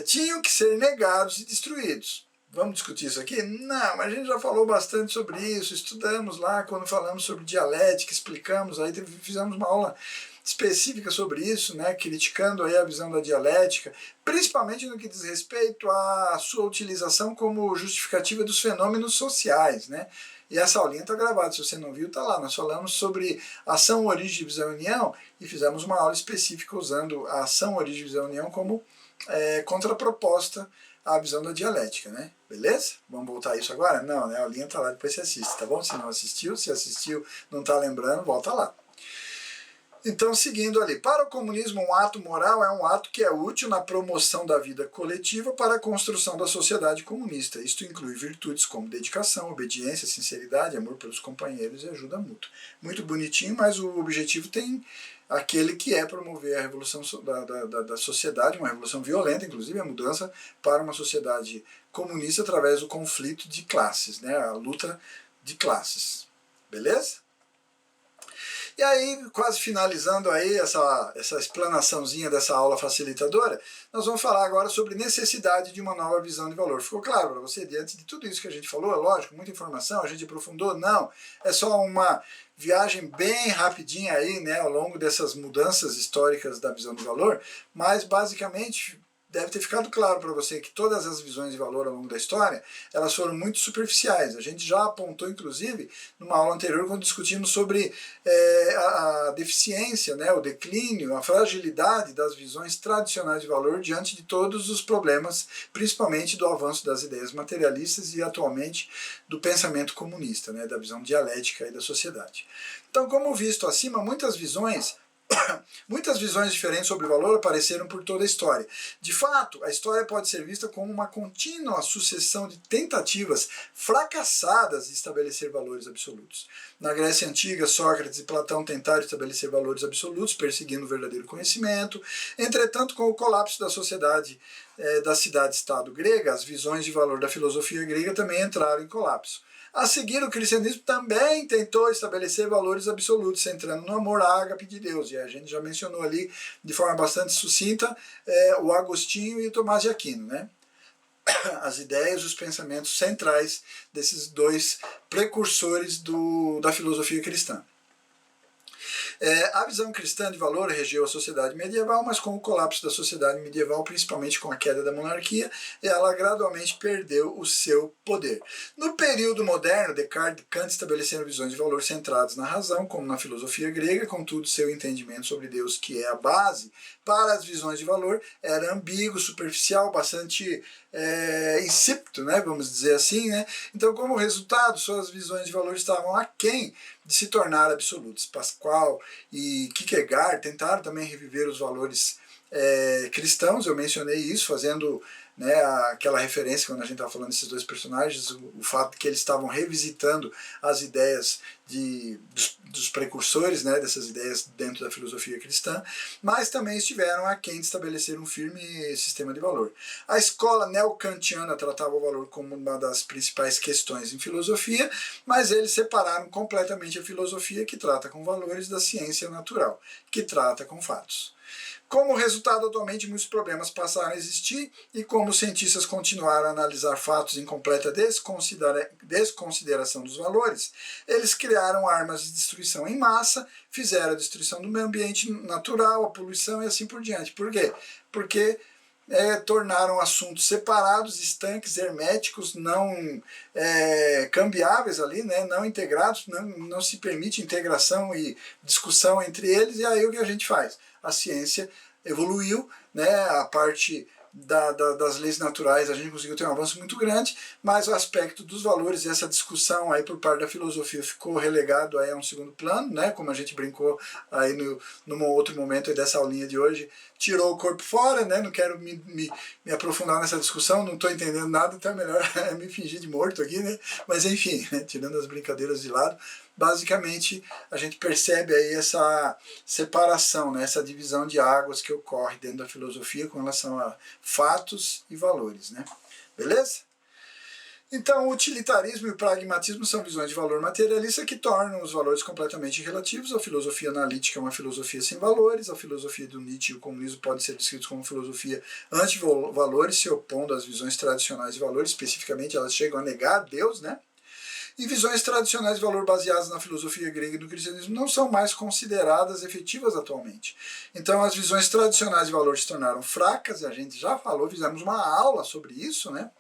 tinham que ser negados e destruídos. Vamos discutir isso aqui? Não, a gente já falou bastante sobre isso, estudamos lá quando falamos sobre dialética, explicamos, aí fizemos uma aula específica sobre isso, né, criticando aí a visão da dialética, principalmente no que diz respeito à sua utilização como justificativa dos fenômenos sociais, né? E essa aulinha está gravada, se você não viu, está lá. Nós falamos sobre ação, origem, visão e união e fizemos uma aula específica usando a ação, origem, visão e união como contraproposta à visão da dialética, né? Beleza? Vamos voltar a isso agora? Não, né? A aulinha está lá, depois você assiste, tá bom? Se não assistiu, se assistiu, não está lembrando, volta lá. Então, seguindo ali, para o comunismo, um ato moral é um ato que é útil na promoção da vida coletiva para a construção da sociedade comunista. Isto inclui virtudes como dedicação, obediência, sinceridade, amor pelos companheiros e ajuda mútua. Muito bonitinho, mas o objetivo tem aquele que é promover a revolução da sociedade, uma revolução violenta, inclusive a mudança para uma sociedade comunista através do conflito de classes, né? A luta de classes. Beleza? E aí, quase finalizando aí essa explanaçãozinha dessa aula facilitadora, nós vamos falar agora sobre necessidade de uma nova visão de valor. Ficou claro para você, diante de tudo isso que a gente falou? É lógico, muita informação, a gente aprofundou? Não, é só uma viagem bem rapidinha aí, né, ao longo dessas mudanças históricas da visão de valor, mas basicamente deve ter ficado claro para você que todas as visões de valor ao longo da história, elas foram muito superficiais. A gente já apontou, inclusive, numa aula anterior, quando discutimos sobre a deficiência, né, o declínio, a fragilidade das visões tradicionais de valor diante de todos os problemas, principalmente do avanço das ideias materialistas e, atualmente, do pensamento comunista, né, da visão dialética aí da sociedade. Então, como visto acima, muitas visões diferentes sobre valor apareceram por toda a história. De fato, a história pode ser vista como uma contínua sucessão de tentativas fracassadas de estabelecer valores absolutos. Na Grécia Antiga, Sócrates e Platão tentaram estabelecer valores absolutos, perseguindo o verdadeiro conhecimento. Entretanto, com o colapso da sociedade da cidade-estado grega, as visões de valor da filosofia grega também entraram em colapso. A seguir, o cristianismo também tentou estabelecer valores absolutos, centrando no amor ágape de Deus. E a gente já mencionou ali, de forma bastante sucinta, o Agostinho e o Tomás de Aquino, né? As ideias, os pensamentos centrais desses dois precursores da filosofia cristã. A visão cristã de valor regeu a sociedade medieval, mas com o colapso da sociedade medieval, principalmente com a queda da monarquia, ela gradualmente perdeu o seu poder. No período moderno, Descartes e Kant estabeleceram visões de valor centradas na razão, como na filosofia grega, contudo seu entendimento sobre Deus, que é a base para as visões de valor, era ambíguo, superficial, bastante insípido, né, vamos dizer assim, né? Então, como resultado, suas visões de valor estavam aquém de se tornar absolutas. Pascal e Kierkegaard tentaram também reviver os valores cristãos, eu mencionei isso, fazendo, né, aquela referência quando a gente estava falando desses dois personagens, o fato de que eles estavam revisitando as ideias dos precursores, né, dessas ideias dentro da filosofia cristã, mas também estiveram aquém de estabelecer um firme sistema de valor. A escola neocantiana tratava o valor como uma das principais questões em filosofia, mas eles separaram completamente a filosofia, que trata com valores, da ciência natural, que trata com fatos. Como resultado, atualmente muitos problemas passaram a existir e como os cientistas continuaram a analisar fatos em completa desconsideração dos valores, eles criaram armas de destruição em massa, fizeram a destruição do meio ambiente natural, a poluição e assim por diante. Por quê? Porque tornaram assuntos separados, estanques, herméticos, não cambiáveis ali, né, não integrados, não se permite integração e discussão entre eles, e aí o que a gente faz? A ciência evoluiu, né, a parte das leis naturais a gente conseguiu ter um avanço muito grande, mas o aspecto dos valores e essa discussão aí por parte da filosofia ficou relegado aí a um segundo plano, né, como a gente brincou aí num outro momento aí dessa aulinha de hoje, tirou o corpo fora, né, não quero me aprofundar nessa discussão, não estou entendendo nada, então é melhor me fingir de morto aqui, né, mas enfim, tirando as brincadeiras de lado, basicamente a gente percebe aí essa separação, né, essa divisão de águas que ocorre dentro da filosofia com relação a fatos e valores, né? Beleza? Então, o utilitarismo e o pragmatismo são visões de valor materialista que tornam os valores completamente relativos. A filosofia analítica é uma filosofia sem valores. A filosofia do Nietzsche e o comunismo podem ser descritos como filosofia anti-valores, se opondo às visões tradicionais de valores. Especificamente, elas chegam a negar Deus, né? E visões tradicionais de valor baseadas na filosofia grega e no cristianismo não são mais consideradas efetivas atualmente. Então as visões tradicionais de valor se tornaram fracas, e a gente já falou, fizemos uma aula sobre isso, né?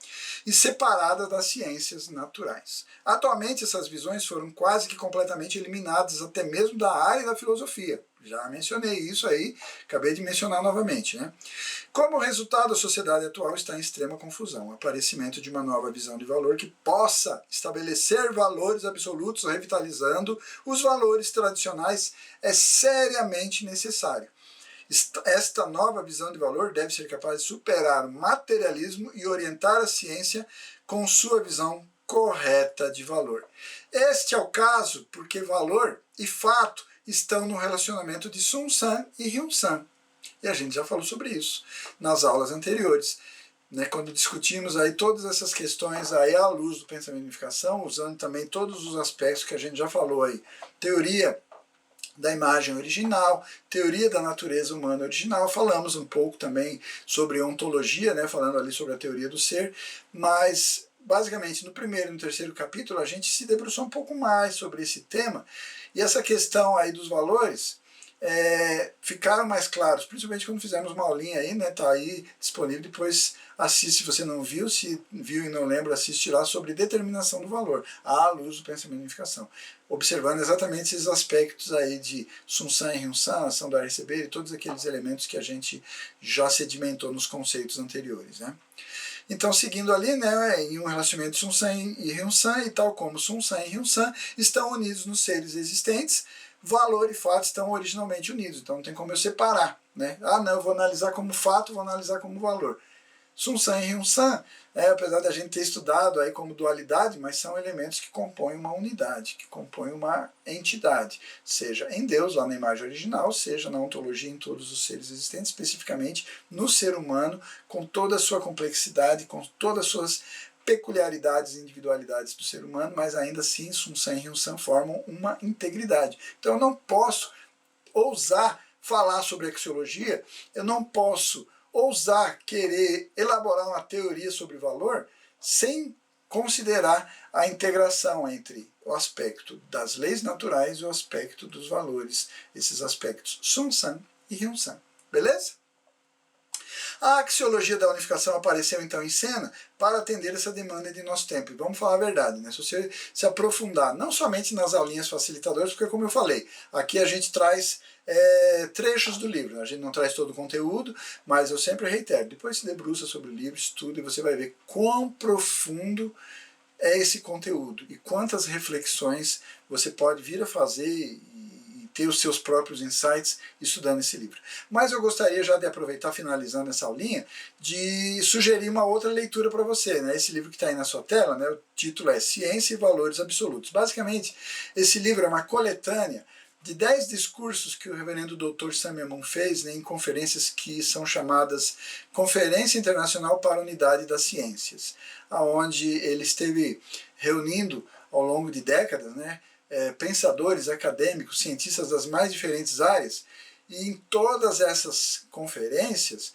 E separadas das ciências naturais. Atualmente essas visões foram quase que completamente eliminadas, até mesmo da área da filosofia. Já mencionei isso aí, acabei de mencionar novamente, né? Como resultado, a sociedade atual está em extrema confusão. O aparecimento de uma nova visão de valor que possa estabelecer valores absolutos, revitalizando os valores tradicionais, é seriamente necessário. Esta nova visão de valor deve ser capaz de superar o materialismo e orientar a ciência com sua visão correta de valor. Este é o caso porque valor e fato estão no relacionamento de Sun San e Hyun San. E a gente já falou sobre isso nas aulas anteriores, né, quando discutimos aí todas essas questões aí à luz do pensamento de unificação, usando também todos os aspectos que a gente já falou aí. Teoria da imagem original, teoria da natureza humana original, falamos um pouco também sobre ontologia, né, falando ali sobre a teoria do ser, mas basicamente no primeiro e no terceiro capítulo a gente se debruçou um pouco mais sobre esse tema, e essa questão aí dos valores ficaram mais claros, principalmente quando fizemos uma aulinha aí, né, tá aí disponível, depois assiste se você não viu, se viu e não lembra, assiste lá sobre determinação do valor, à luz do pensamento de unificação, observando exatamente esses aspectos aí de Sun San e Hyun San, ação do receber e todos aqueles elementos que a gente já sedimentou nos conceitos anteriores, né. Então, seguindo ali, né, em um relacionamento de Sun San e Hyun San, e tal como Sun San e Hyun San estão unidos nos seres existentes, valor e fato estão originalmente unidos, então não tem como eu separar, né? Ah, não, eu vou analisar como fato, vou analisar como valor. Sun San e Hyun San, apesar da gente ter estudado aí como dualidade, mas são elementos que compõem uma unidade, que compõem uma entidade, seja em Deus, lá na imagem original, seja na ontologia em todos os seres existentes, especificamente no ser humano, com toda a sua complexidade, com todas as suas peculiaridades e individualidades do ser humano, mas ainda assim Sun San e Hyun San formam uma integridade. Então eu não posso ousar falar sobre axiologia, eu não posso ousar querer elaborar uma teoria sobre valor sem considerar a integração entre o aspecto das leis naturais e o aspecto dos valores, esses aspectos Sun San e Hyun San. Beleza? A axiologia da unificação apareceu então em cena para atender essa demanda de nosso tempo. E vamos falar a verdade, né? Se você se aprofundar, não somente nas aulinhas facilitadoras, porque como eu falei, aqui a gente traz trechos do livro, a gente não traz todo o conteúdo, mas eu sempre reitero, depois se debruça sobre o livro, estuda e você vai ver quão profundo é esse conteúdo e quantas reflexões você pode vir a fazer e ter os seus próprios insights estudando esse livro. Mas eu gostaria já de aproveitar, finalizando essa aulinha, de sugerir uma outra leitura para você, né? Esse livro que está aí na sua tela, né? O título é Ciência e Valores Absolutos. Basicamente, esse livro é uma coletânea de 10 discursos que o reverendo Dr. Samya Moon fez, né, em conferências que são chamadas Conferência Internacional para a Unidade das Ciências, onde ele esteve reunindo ao longo de décadas, né, pensadores, acadêmicos, cientistas das mais diferentes áreas, e em todas essas conferências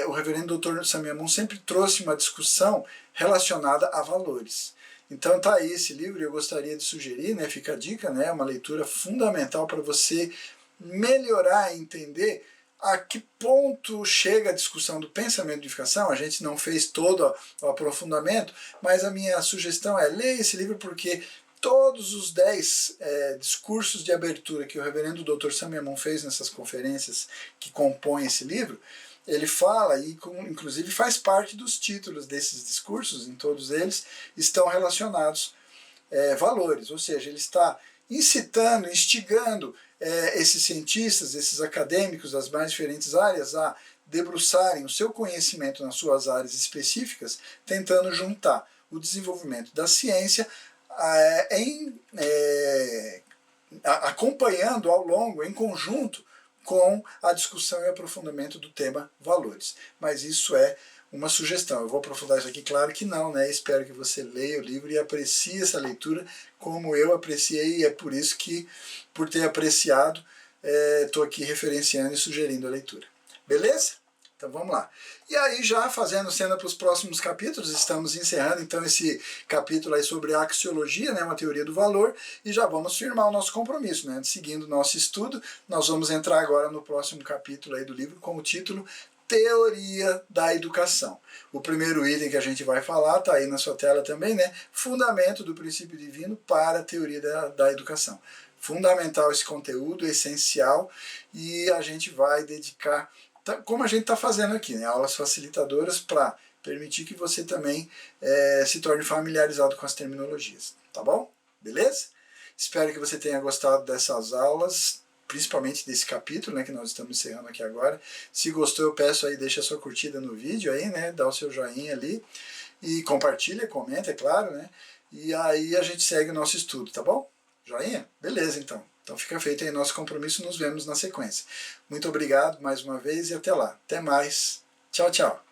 o reverendo Dr. Samya Moon sempre trouxe uma discussão relacionada a valores. Então tá aí esse livro, eu gostaria de sugerir, né, fica a dica, né, uma leitura fundamental para você melhorar e entender a que ponto chega a discussão do pensamento de unificação. A gente não fez todo o aprofundamento, mas a minha sugestão é leia esse livro porque todos os 10 discursos de abertura que o reverendo Dr. Samya Moon fez nessas conferências que compõem esse livro, ele fala e inclusive faz parte dos títulos desses discursos, em todos eles estão relacionados valores, ou seja, ele está incitando, instigando esses cientistas, esses acadêmicos das mais diferentes áreas a debruçarem o seu conhecimento nas suas áreas específicas, tentando juntar o desenvolvimento da ciência acompanhando ao longo, em conjunto, com a discussão e aprofundamento do tema valores. Mas isso é uma sugestão. Eu vou aprofundar isso aqui? Claro que não, né? Espero que você leia o livro e aprecie essa leitura como eu apreciei, e é por isso que, por ter apreciado, estou aqui referenciando e sugerindo a leitura. Beleza? Então vamos lá. E aí, já fazendo cena para os próximos capítulos, estamos encerrando então esse capítulo aí sobre a axiologia, né, uma teoria do valor, e já vamos firmar o nosso compromisso, né? Seguindo o nosso estudo, nós vamos entrar agora no próximo capítulo aí do livro com o título Teoria da Educação. O primeiro item que a gente vai falar, está aí na sua tela também, né? Fundamento do princípio divino para a teoria da educação. Fundamental esse conteúdo, essencial, e a gente vai dedicar, como a gente está fazendo aqui, né? Aulas facilitadoras para permitir que você também se torne familiarizado com as terminologias. Tá bom? Beleza? Espero que você tenha gostado dessas aulas, principalmente desse capítulo, né, que nós estamos encerrando aqui agora. Se gostou, eu peço aí, deixa a sua curtida no vídeo aí, né, dá o seu joinha ali, e compartilha, comenta, é claro, né, e aí a gente segue o nosso estudo, tá bom? Joinha? Beleza, então. Então fica feito aí nosso compromisso, nos vemos na sequência. Muito obrigado mais uma vez e até lá. Até mais. Tchau, tchau.